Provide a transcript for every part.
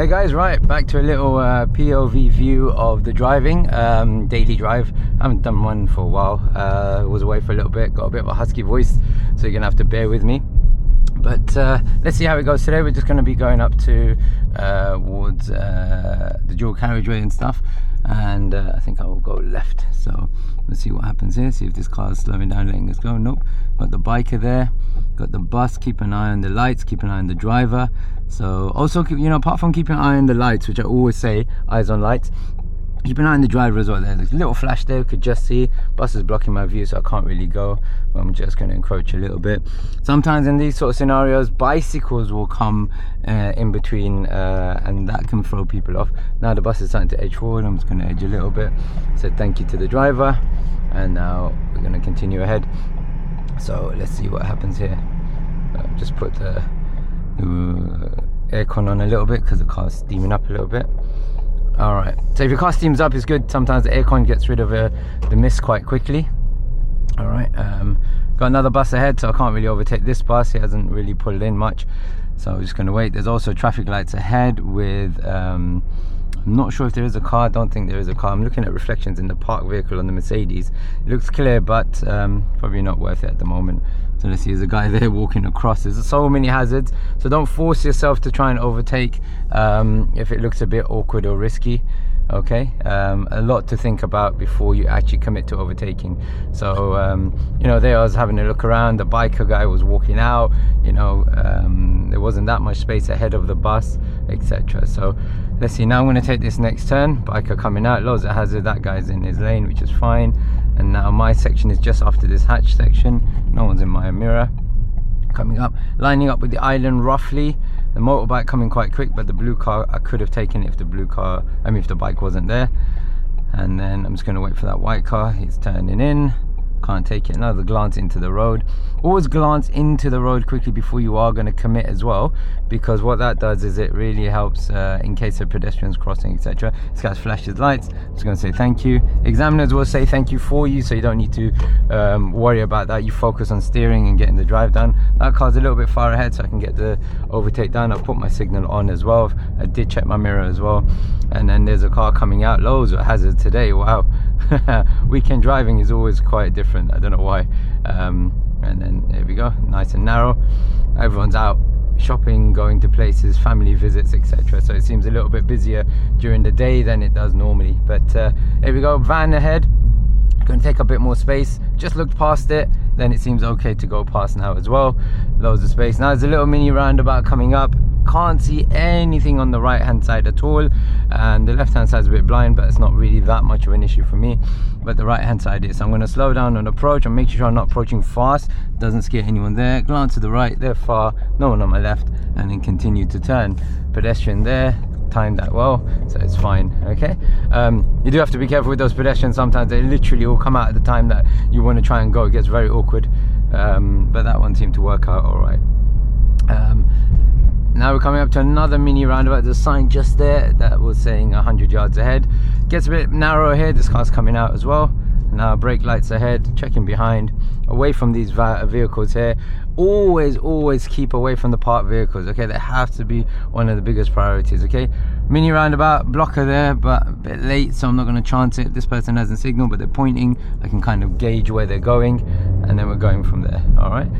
Hey guys, right, back to a little POV view of the driving, daily drive. I haven't done one for a while, was away for a little bit, got a bit of a husky voice, so you're gonna have to bear with me. But let's see how it goes today. We're just gonna be going up to towards the dual carriageway and stuff, and I think I will go left. So let's see what happens here, see if this car is slowing down, letting us go. Nope. Got the biker there, got the bus, keep an eye on the lights, keep an eye on the driver. So also, you know, apart from keeping an eye on the lights, which I always say, eyes on lights, keep an eye on the driver as well. There's a little flash there, could just see. Bus is blocking my view, so I can't really go. But I'm just going to encroach a little bit. Sometimes in these sort of scenarios, bicycles will come in between, and that can throw people off. Now the bus is starting to edge forward. I'm just going to edge a little bit. Said thank you to the driver, and now we're going to continue ahead. So let's see what happens here. Just put the aircon on a little bit because the car's steaming up a little bit. All right, so if your car steams up, it's good. Sometimes the aircon gets rid of the mist quite quickly. All right, got another bus ahead, so I can't really overtake this bus. He hasn't really pulled in much, so I'm just going to wait. There's also traffic lights ahead with I'm not sure if there is a car. I don't think there is a car. I'm looking at reflections in the parked vehicle on the Mercedes. It looks clear, but probably not worth it at the moment. So let's see, there's a guy there walking across. There's so many hazards, so don't force yourself to try and overtake if it looks a bit awkward or risky. Okay, a lot to think about before you actually commit to overtaking. So you know, there I was having a look around. The biker guy was walking out, you know, there wasn't that much space ahead of the bus, etc. So let's see, now I'm going to take this next turn. Biker coming out, loads of hazard. That guy's in his lane, which is fine. And now my section is just after this hatch section. No one's in my mirror. Coming up, lining up with the island roughly. The motorbike coming quite quick, but the blue car I could have taken it if the blue car, if the bike wasn't there. And then I'm just going to wait for that white car. He's turning in, can't take it. Another glance into the road. Always glance into the road quickly before you are going to commit as well, because what that does is it really helps in case of pedestrians crossing, etc. This guy's flashed his lights. I'm just going to say thank you. Examiners will say thank you for you, so you don't need to worry about that. You focus on steering and getting the drive done. That car's a little bit far ahead, so I can get the overtake done. I've put my signal on as well. I did check my mirror as well. And then there's a car coming out. Loads of hazards today. Wow. Weekend driving is always quite different. I don't know why. And then there we go, nice and narrow. Everyone's out shopping, going to places, family visits, etc. So it seems a little bit busier during the day than it does normally. But here we go, van ahead, going to take a bit more space. Just looked past it, then it seems okay to go past now as well. Loads of space. Now there's a little mini roundabout coming up. Can't see anything on the right hand side at all, and the left hand side is a bit blind, but it's not really that much of an issue for me. But the right hand side is. So I'm going to slow down on approach and make sure I'm not approaching fast, doesn't scare anyone there. Glance to the right, they're far, no one on my left, and then continue to turn. Pedestrian there, timed that well, so it's fine. Okay, you do have to be careful with those pedestrians. Sometimes they literally all come out at the time that you want to try and go. It gets very awkward, but that one seemed to work out all right. Now we're coming up to another mini roundabout. There's a sign just there that was saying 100 yards ahead. Gets a bit narrow here. This car's coming out as well. Now brake lights ahead, checking behind, away from these vehicles here. Always keep away from the parked vehicles. Okay, they have to be one of the biggest priorities. Okay, mini roundabout, blocker there, but a bit late, so I'm not going to chance it. This person hasn't signaled, but they're pointing. I can kind of gauge where they're going, and then we're going from there. All right.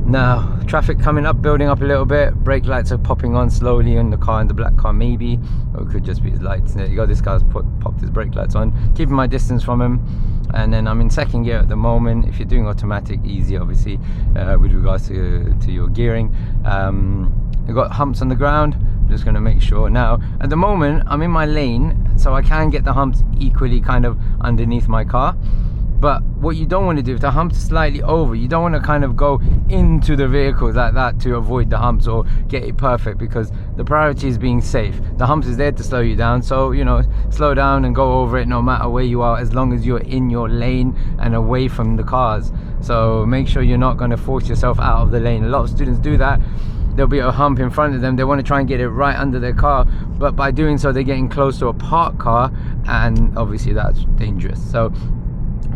Now traffic coming up, building up a little bit. Brake lights are popping on slowly in the car, in the black car maybe, or it could just be his lights. There you go, this guy's popped his brake lights on, keeping my distance from him. And then I'm in second gear at the moment. If you're doing automatic, easy obviously with regards to your gearing. I've got humps on the ground. I'm just going to make sure. Now at the moment I'm in my lane, so I can get the humps equally kind of underneath my car. But what you don't want to do, if the hump's slightly over, you don't want to kind of go into the vehicles like that to avoid the humps or get it perfect, because the priority is being safe. The humps is there to slow you down, so you know, slow down and go over it no matter where you are, as long as you're in your lane and away from the cars. So make sure you're not going to force yourself out of the lane. A lot of students do that. There'll be a hump in front of them, they want to try and get it right under their car, but by doing so they're getting close to a parked car, and obviously that's dangerous. So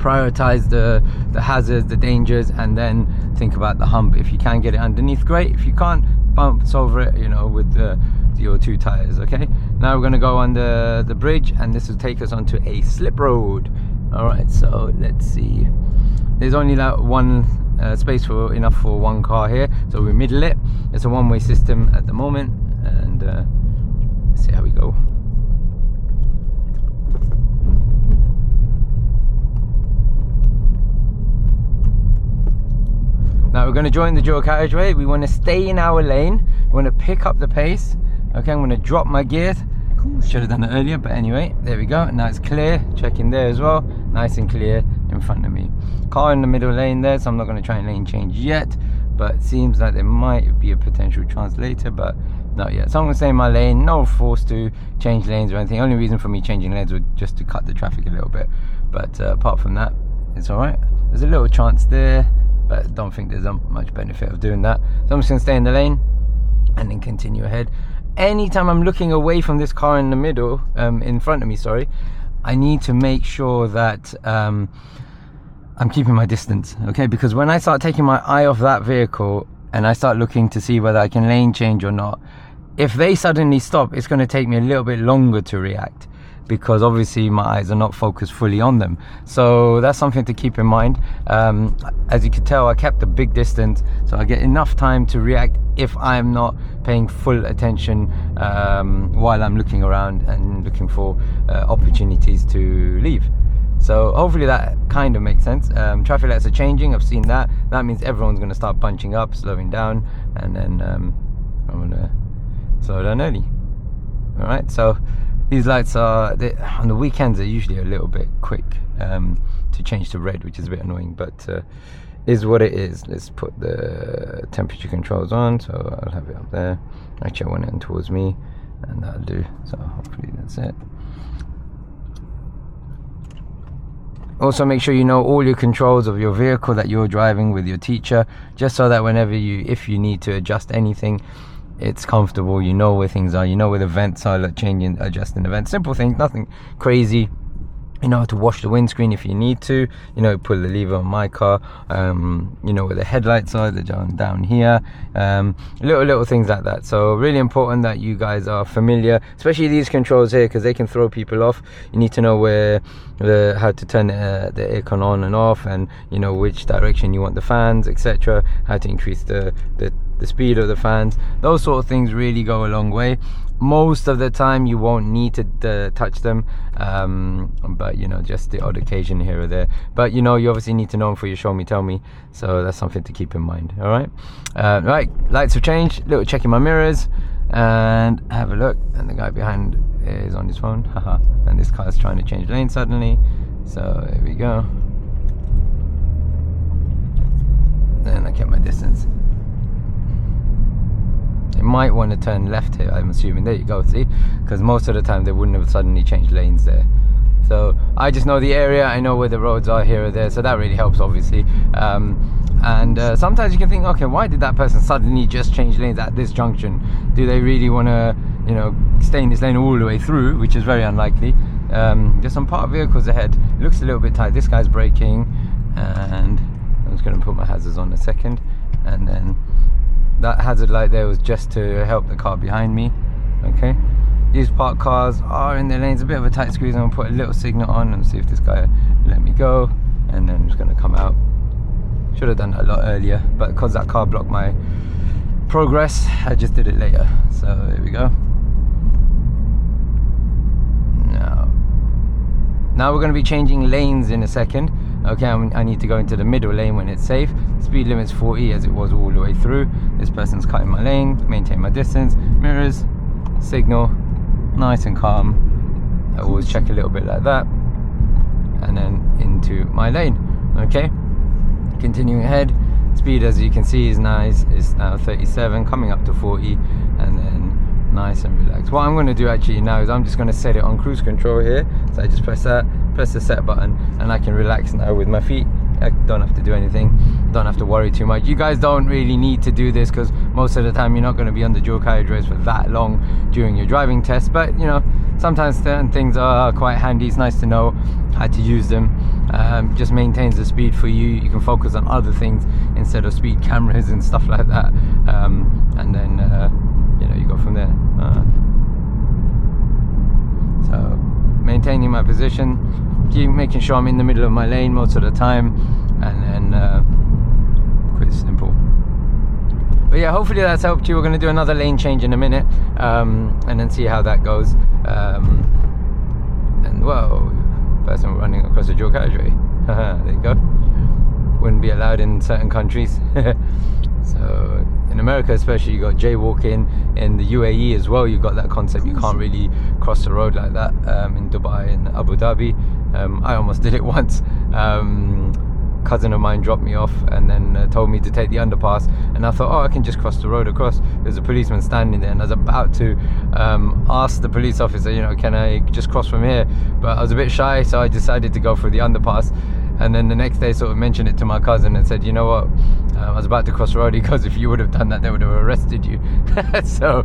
prioritize the hazards, the dangers, and then think about the hump. If you can get it underneath, great. If you can't, bumps over it, you know, with your 2 tires. Okay, now we're going to go on the bridge, and this will take us onto a slip road. All right, so let's see, there's only like one space for enough for 1 car here, so we middle it. It's a one-way system at the moment, and let's see how we go. Now we're going to join the dual carriageway. We want to stay in our lane. We want to pick up the pace. Okay, I'm going to drop my gear. Should have done it earlier, but anyway, there we go. Now it's clear. Check in there as well. Nice and clear in front of me. Car in the middle lane there, so I'm not going to try and lane change yet. But it seems like there might be a potential chance later, but not yet. So I'm going to stay in my lane. No force to change lanes or anything. Only reason for me changing lanes was just to cut the traffic a little bit. But apart from that, it's all right. There's a little chance there, but I don't think there's much benefit of doing that. So I'm just going to stay in the lane and then continue ahead. Anytime I'm looking away from this car in the middle, in front of me, sorry, I need to make sure that I'm keeping my distance, okay? Because when I start taking my eye off that vehicle and I start looking to see whether I can lane change or not, if they suddenly stop, it's going to take me a little bit longer to react, because obviously my eyes are not focused fully on them. So that's something to keep in mind. As you can tell, I kept a big distance, so I get enough time to react if I'm not paying full attention while I'm looking around and looking for opportunities to leave. So hopefully that kind of makes sense. Traffic lights are changing, I've seen that. That means everyone's going to start bunching up, slowing down, and then I'm going to slow down early. All right, so these lights are, on the weekends, they're usually a little bit quick to change to red, which is a bit annoying, but is what it is. Let's put the temperature controls on, so I'll have it up there. Actually, I want it towards me, and that'll do. So hopefully that's it. Also, make sure you know all your controls of your vehicle that you're driving with your teacher, just so that whenever if you need to adjust anything, it's comfortable. You know where things are, you know where the vents are, like changing, adjusting the vents, simple things, nothing crazy. You know how to wash the windscreen if you need to, you know, pull the lever on my car, you know where the headlights are, they're down here, little things like that. So really important that you guys are familiar, especially these controls here, because they can throw people off. You need to know how to turn the aircon on and off, and you know which direction you want the fans, etc., how to increase the speed of the fans. Those sort of things really go a long way. Most of the time you won't need to touch them, but you know, just the odd occasion here or there. But you know, you obviously need to know them for your show me tell me, so that's something to keep in mind. All right, right, lights have changed. Little checking my mirrors and have a look, and the guy behind is on his phone, haha, and this car is trying to change lane suddenly. So here we go, and I kept my distance. They might want to turn left here, I'm assuming. There you go, see, because most of the time they wouldn't have suddenly changed lanes there. So I just know the area, I know where the roads are here or there, so that really helps, obviously. And sometimes you can think, okay, why did that person suddenly just change lanes at this junction? Do they really want to, you know, stay in this lane all the way through, which is very unlikely. There's some parked vehicles ahead. It looks a little bit tight. This guy's braking, and I'm just going to put my hazards on a second, and then that hazard light there was just to help the car behind me. Okay, these parked cars are in their lanes, a bit of a tight squeeze. I'm gonna put a little signal on and see if this guy let me go, and then I'm just gonna come out. Should have done that a lot earlier, but because that car blocked my progress, I just did it later. So there we go. Now we're going to be changing lanes in a second. Okay, I need to go into the middle lane when it's safe. Speed limit's 40 as it was all the way through. This person's cutting my lane, maintain my distance, mirrors, signal, nice and calm. I always check a little bit like that, and then into my lane. Okay, continuing ahead. Speed, as you can see, is nice. It's now 37, coming up to 40, and then nice and relaxed. What I'm going to do actually now is I'm just going to set it on cruise control here. So I just press the set button, and I can relax now with my feet. I don't have to do anything, don't have to worry too much. You guys don't really need to do this, because most of the time you're not going to be on the dual carriageways for that long during your driving test. But you know, sometimes certain things are quite handy. It's nice to know how to use them. just maintains the speed for you. You can focus on other things instead of speed cameras and stuff like that, and then you know, you go from there. So maintaining my position, keep making sure I'm in the middle of my lane most of the time, and then quite simple. But yeah, hopefully that's helped you. We're going to do another lane change in a minute, and then see how that goes. And whoa, person running across a dual carriageway. There you go. Wouldn't be allowed in certain countries. So in America especially, you got jaywalking. In the UAE as well, you got that concept. You can't really cross the road like that. In Dubai and Abu Dhabi, I almost did it once. Cousin of mine dropped me off and then told me to take the underpass, and I thought, oh, I can just cross the road across. There's a policeman standing there, and I was about to ask the police officer, you know, can I just cross from here? But I was a bit shy, so I decided to go through the underpass. And then the next day sort of mentioned it to my cousin and said, you know what, I was about to cross the road, because if you would have done that, they would have arrested you. So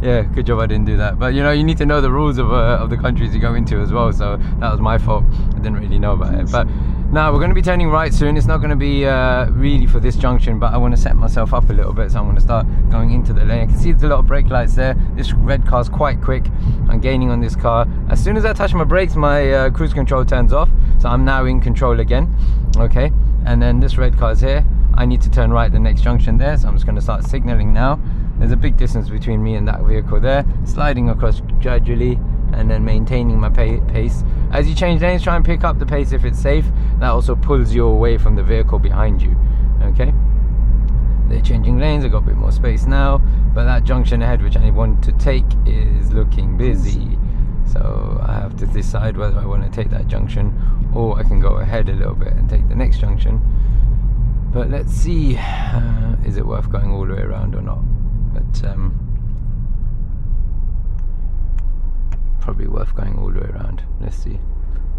yeah, good job I didn't do that. But you know, you need to know the rules of the countries you go into as well, so that was my fault. I didn't really know about it. But now we're going to be turning right soon. It's not going to be really for this junction, but I want to set myself up a little bit, so I'm going to start going into the lane. I can see there's a lot of brake lights there. This red car's quite quick. I'm gaining on this car. As soon as I touch my brakes, my cruise control turns off, so I'm now in control again. Okay, and then this red car's here. I need to turn right the next junction there, so I'm just going to start signaling now. There's a big distance between me and that vehicle there. Sliding across gradually and then maintaining my pace. As you change lanes, try and pick up the pace if it's safe. That also pulls you away from the vehicle behind you. Okay, they're changing lanes. I've got a bit more space now, but that junction ahead, which I want to take, is looking busy. So I have to decide whether I want to take that junction, or I can go ahead a little bit and take the next junction. But let's see, is it worth going all the way around or not? But probably worth going all the way around. Let's see.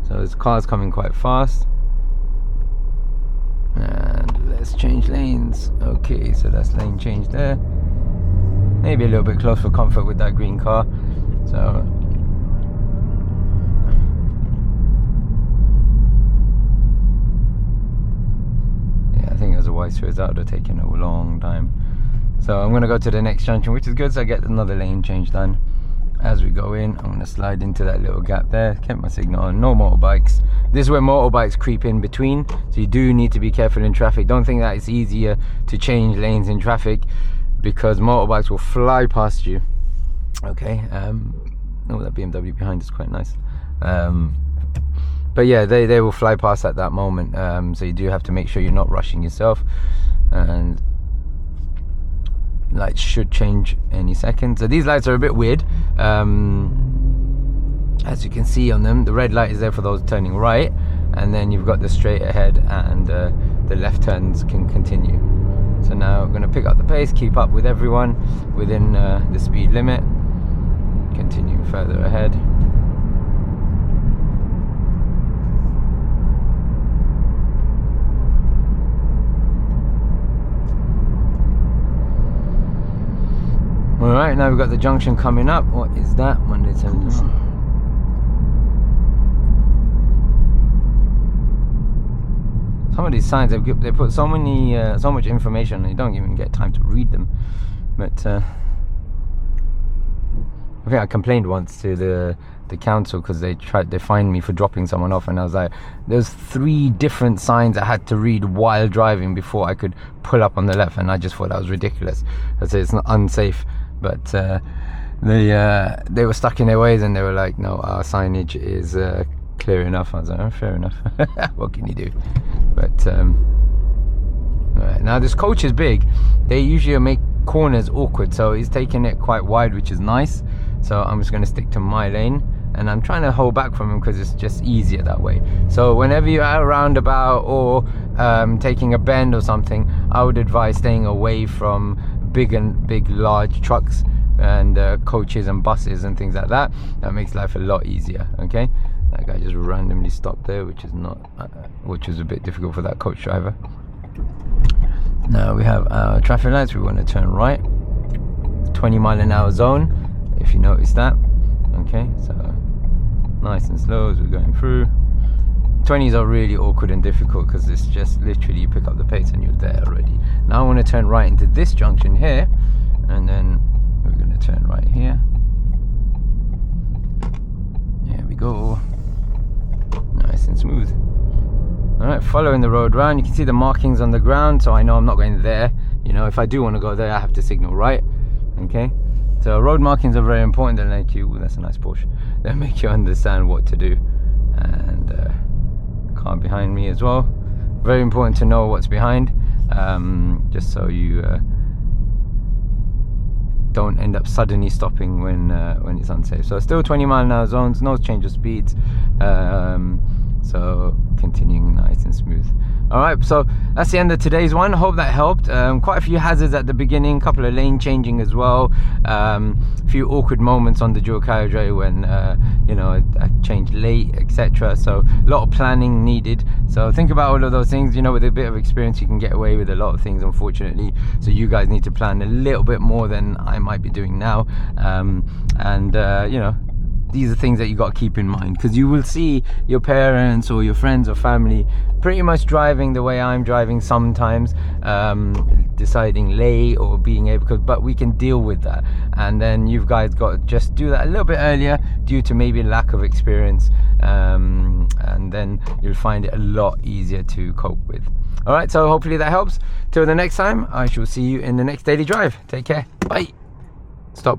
So there's cars coming quite fast, and let's change lanes. Okay, so that's lane change there. Maybe a little bit close for comfort with that green car. So I think as a wise choice, that would have taken a long time. So I'm going to go to the next junction, which is good, so I get another lane change done. As we go in, I'm going to slide into that little gap there. Kept my signal on. No motorbikes. This is where motorbikes creep in between, so you do need to be careful in traffic. Don't think that it's easier to change lanes in traffic, because motorbikes will fly past you. Okay, oh, that BMW behind is quite nice. But yeah, they will fly past at that moment, so you do have to make sure you're not rushing yourself. And lights should change any second. So these lights are a bit weird. As you can see on them, the red light is there for those turning right, and then you've got the straight ahead, and the left turns can continue. So now I'm going to pick up the pace, keep up with everyone within the speed limit, continue further ahead. Alright, now we've got the junction coming up. What is that? Monday 7th. Some of these signs, they put so much information, and you don't even get time to read them. But I think I complained once to the council, because they fined me for dropping someone off, and I was like, there's 3 different signs I had to read while driving before I could pull up on the left, and I just thought that was ridiculous. I said it's not unsafe. But they were stuck in their ways, and they were like, no, our signage is clear enough. I was like, oh, fair enough. What can you do? But right. Now this coach is big. They usually make corners awkward, so he's taking it quite wide, which is nice. So I'm just going to stick to my lane, and I'm trying to hold back from him because it's just easier that way. So whenever you're at a roundabout or taking a bend or something, I would advise staying away from big large trucks and coaches and buses and things like that. That makes life a lot easier. Okay, that guy just randomly stopped there, which is a bit difficult for that coach driver. Now we have our traffic lights. We want to turn right, 20-mile-an-hour zone, if you notice that. Okay, so nice and slow as we're going through. 20s are really awkward and difficult because it's just literally you pick up the pace and you're there already. Now I want to turn right into this junction here, and then we're going to turn right here. There we go. Nice and smooth. Alright, following the road round, you can see the markings on the ground, so I know I'm not going there. You know, if I do want to go there, I have to signal right. Okay, so road markings are very important. They make you, that's a nice Porsche, they make you understand what to do. And car behind me as well, very important to know what's behind, just so you don't end up suddenly stopping when it's unsafe. So still 20-mile-an-hour zones, no change of speeds, so continuing nice and smooth. All right, so that's the end of today's one. Hope that helped. Quite a few hazards at the beginning, couple of lane changing as well, a few awkward moments on the dual carriageway when you know, I changed late, etc. So a lot of planning needed. So think about all of those things. You know, with a bit of experience you can get away with a lot of things, unfortunately. So you guys need to plan a little bit more than I might be doing now. You know, these are things that you got to keep in mind, because you will see your parents or your friends or family pretty much driving the way I'm driving sometimes, deciding late or being able, but we can deal with that. And then you guys got to just do that a little bit earlier due to maybe lack of experience, and then you'll find it a lot easier to cope with. All right, so hopefully that helps. Till the next time, I shall see you in the next daily drive. Take care. Bye.